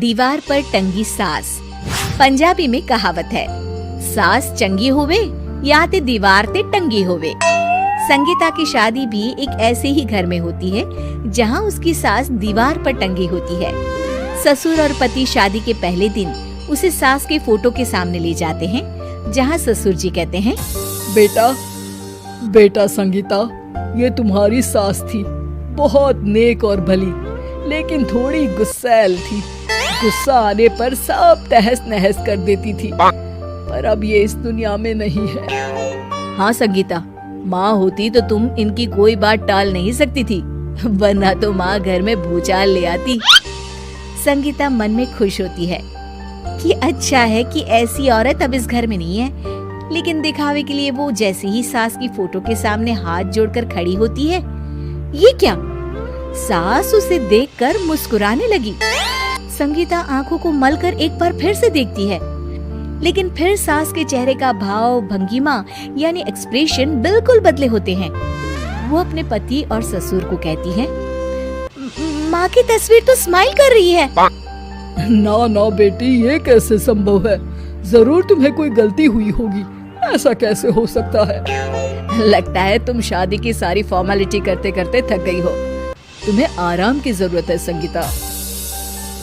दीवार पर टंगी सास। पंजाबी में कहावत है, सास चंगी होवे या ते दीवार ते टंगी होवे। संगीता की शादी भी एक ऐसे ही घर में होती है जहां उसकी सास दीवार पर टंगी होती है। ससुर और पति शादी के पहले दिन उसे सास के फोटो के सामने ले जाते हैं, जहां ससुर जी कहते हैं, बेटा संगीता, ये तुम्हारी सास थी, बहुत नेक और भली, लेकिन थोड़ी गुस्सैल थी। गुस्सा आने पर सब तहस नहस कर देती थी, पर अब ये इस दुनिया में नहीं है। हाँ संगीता, माँ होती तो तुम इनकी कोई बात टाल नहीं सकती थी, वरना तो माँ घर में भूचाल ले आती। संगीता मन में खुश होती है कि अच्छा है कि ऐसी औरत अब इस घर में नहीं है, लेकिन दिखावे के लिए वो जैसे ही सास की फोटो के सामने हाथ जोड़कर खड़ी होती है, ये क्या? सास उसे देखकर मुस्कुराने लगी। संगीता आंखों को मलकर एक बार फिर से देखती है, लेकिन फिर सास के चेहरे का भाव, भंगिमा यानी एक्सप्रेशन बिल्कुल बदले होते हैं। वो अपने पति और ससुर को कहती है, माँ की तस्वीर तो स्माइल कर रही है। ना बेटी, ये कैसे संभव है? जरूर तुम्हें कोई गलती हुई होगी, ऐसा कैसे हो सकता है? लगता है तुम शादी की सारी फॉर्मेलिटी करते करते थक गई हो, तुम्हें आराम की जरूरत है संगीता।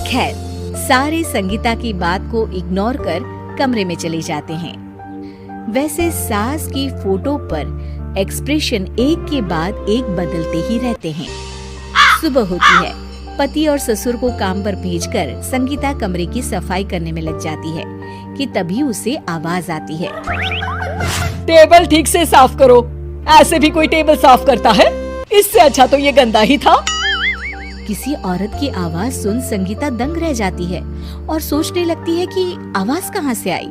खैर, सारे संगीता की बात को इग्नोर कर कमरे में चले जाते हैं। वैसे सास की फोटो पर एक्सप्रेशन एक के बाद एक बदलते ही रहते हैं। सुबह होती है, पति और ससुर को काम पर भेजकर संगीता कमरे की सफाई करने में लग जाती है कि तभी उसे आवाज आती है, टेबल ठीक से साफ करो। ऐसे भी कोई टेबल साफ करता है? इससे अच्छा तो ये गंदा ही था। किसी औरत की आवाज सुन संगीता दंग रह जाती है और सोचने लगती है कि आवाज कहाँ से आई।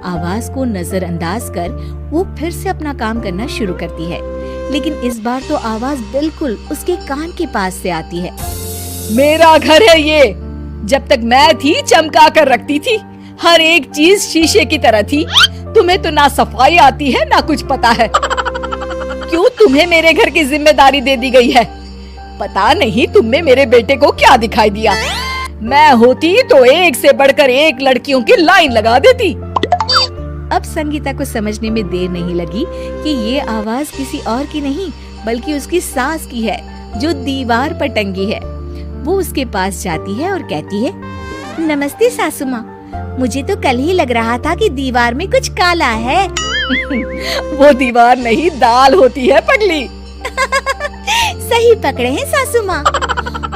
आवाज को नजरअंदाज कर वो फिर से अपना काम करना शुरू करती है, लेकिन इस बार तो आवाज बिल्कुल उसके कान के पास से आती है। मेरा घर है ये, जब तक मैं थी चमका कर रखती थी, हर एक चीज शीशे की तरह थी। तुम्हें तो ना सफाई आती है ना कुछ पता है। क्यों तुम्हें मेरे घर की जिम्मेदारी दे दी गई है? पता नहीं तुम में मेरे बेटे को क्या दिखाई दिया। मैं होती तो एक से बढ़कर एक लड़कियों की लाइन लगा देती। अब संगीता को समझने में देर नहीं लगी कि ये आवाज किसी और की नहीं बल्कि उसकी सास की है, जो दीवार पर टंगी है। वो उसके पास जाती है और कहती है, नमस्ते सासू माँ, मुझे तो कल ही लग रहा था कि दीवार में कुछ काला है। वो दीवार नहीं, दाल होती है पगली। सही पकड़े हैं सासू माँ।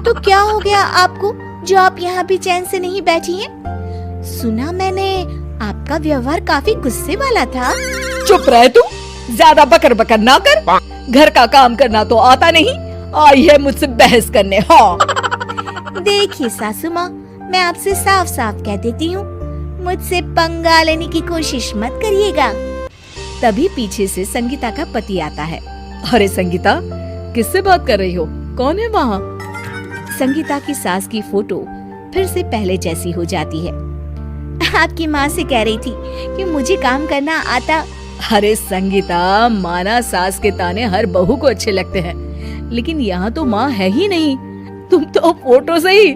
तो क्या हो गया आपको जो आप यहाँ भी चैन से नहीं बैठी हैं? सुना मैंने आपका व्यवहार काफी गुस्से वाला था। चुप रहे तू, ज्यादा बकर बकर ना कर। घर का काम करना तो आता नहीं, आई है मुझसे बहस करने। हाँ देखिए सासू माँ, मैं आपसे साफ साफ कह देती हूँ, मुझसे पंगा लेने की कोशिश मत करिएगा। तभी पीछे से संगीता का पति आता है। अरे संगीता, किससे बात कर रही हो? कौन है वहाँ? संगीता की सास की फोटो फिर से पहले जैसी हो जाती है। आपकी माँ से कह रही थी कि मुझे काम करना आता। अरे संगीता, माना सास के ताने हर बहू को अच्छे लगते हैं, लेकिन यहाँ तो माँ है ही नहीं, तुम तो फोटो से ही।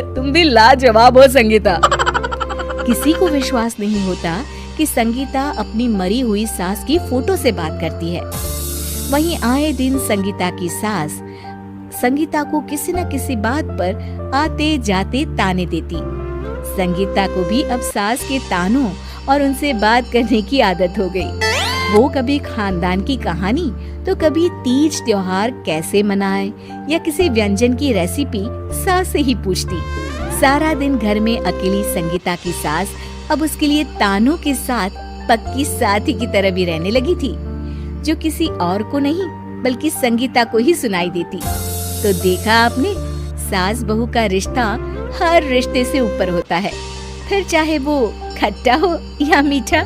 तुम भी लाजवाब हो संगीता। किसी को विश्वास नहीं होता कि संगीता अपनी मरी हुई सास की फोटो से बात करती है। वहीं आए दिन संगीता की सास संगीता को किसी न किसी बात पर आते जाते ताने देती। संगीता को भी अब सास के तानों और उनसे बात करने की आदत हो गई। वो कभी खानदान की कहानी तो कभी तीज त्योहार कैसे मनाए या किसी व्यंजन की रेसिपी सास से ही पूछती। सारा दिन घर में अकेली संगीता की सास अब उसके लिए तानों के साथ पक्की साथी की तरह भी रहने लगी थी, जो किसी और को नहीं बल्कि संगीता को ही सुनाई देती। तो देखा आपने, सास बहू का रिश्ता हर रिश्ते से ऊपर होता है, फिर चाहे वो खट्टा हो या मीठा।